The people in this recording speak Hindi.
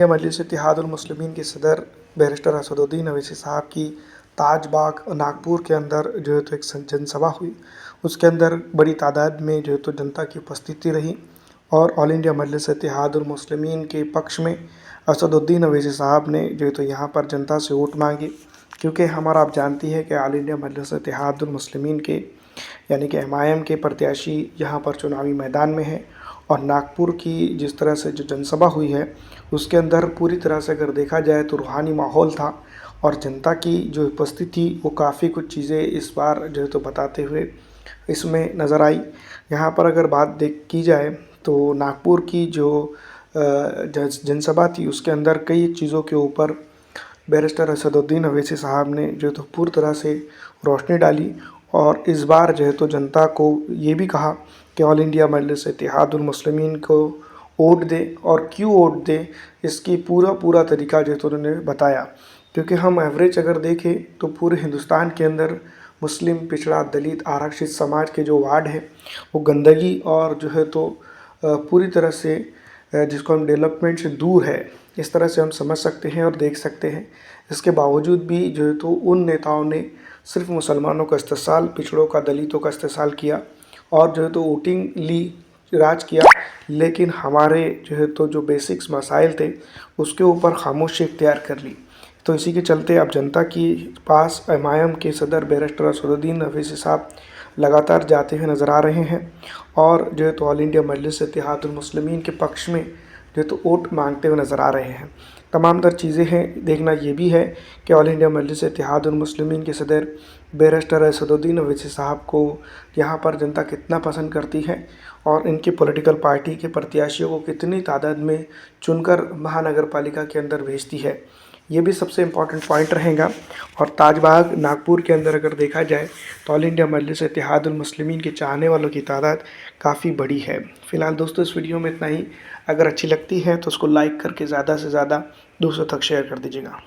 मजलिस इत्तेहादुल मुस्लिमीन के सदर बैरिस्टर असदुद्दीन अवैसी साहब की ताजबाग नागपुर के अंदर जो है तो एक जनसभा हुई। उसके अंदर बड़ी तादाद में जो है तो जनता की उपस्थिति रही और ऑल इंडिया मजलिस इत्तेहादुल मुस्लिमीन के पक्ष में असदुद्दीन अवैसी साहब ने जो है तो यहाँ पर जनता से वोट मांगे, क्योंकि हमारा आप जानती है कि ऑल इंडिया मजलिस इत्तेहादुल मुस्लिमीन के यानी कि एमआईएम के प्रत्याशी यहाँ पर चुनावी मैदान में है। और नागपुर की जिस तरह से जो जनसभा हुई है उसके अंदर पूरी तरह से अगर देखा जाए तो रूहानी माहौल था और जनता की जो उपस्थिति थी वो काफ़ी कुछ चीज़ें इस बार जो है तो बताते हुए इसमें नज़र आई। यहाँ पर अगर बात देख की जाए तो नागपुर की जो जनसभा थी उसके अंदर कई चीज़ों के ऊपर बैरिस्टर असदुद्दीन अवैसी साहब ने जो तो पूरी तरह से रोशनी डाली और इस बार जो है तो जनता को ये भी कहा कि ऑल इंडिया मजलिस इत्तेहादुल मुस्लिमीन को वोट दे और क्यों वोट दे इसकी पूरा तरीका जो है तो उन्होंने बताया। क्योंकि हम एवरेज अगर देखें तो पूरे हिंदुस्तान के अंदर मुस्लिम पिछड़ा दलित आरक्षित समाज के जो वार्ड है वो गंदगी और जो है तो पूरी तरह से जिसको हम डेवलपमेंट से दूर है, इस तरह से हम समझ सकते हैं और देख सकते हैं। इसके बावजूद भी जो है तो उन नेताओं ने सिर्फ मुसलमानों का इस्तेसाल, पिछड़ों का, दलितों का इस्तेसाल किया और जो है तो वोटिंग ली, राज किया, लेकिन हमारे जो है तो जो बेसिक्स मसाइल थे उसके ऊपर खामोशी इख्तियार कर ली। तो इसी के चलते अब जनता के पास एमआईएम के सदर बैरिस्टर असदुद्दीन अवैसी साहब लगातार जाते हुए नज़र आ रहे हैं और जो है तो ऑल इंडिया मजलिस इत्तेहादुल मुस्लिमीन के पक्ष में जो है तो वोट मांगते हुए नज़र आ रहे हैं। तमाम तर चीज़ें हैं, देखना ये भी है कि ऑल इंडिया मजलिस इत्तेहादुल मुस्लिमीन के सदर बैरिस्टर असदुद्दीन अवैसी साहब को यहाँ पर जनता कितना पसंद करती है और इनकी पॉलिटिकल पार्टी के प्रत्याशियों को कितनी तादाद में चुनकर महानगर पालिका के अंदर भेजती है, ये भी सबसे इम्पॉर्टेंट पॉइंट रहेगा। और ताजबाग नागपुर के अंदर अगर देखा जाए तो ऑल इंडिया मजलिस इत्तेहादुल मुस्लिमीन के चाहने वालों की तादाद काफ़ी बड़ी है। फ़िलहाल दोस्तों इस वीडियो में इतना ही। अगर अच्छी लगती है तो उसको लाइक करके ज़्यादा से ज़्यादा दूसरों तक शेयर कर दीजिएगा।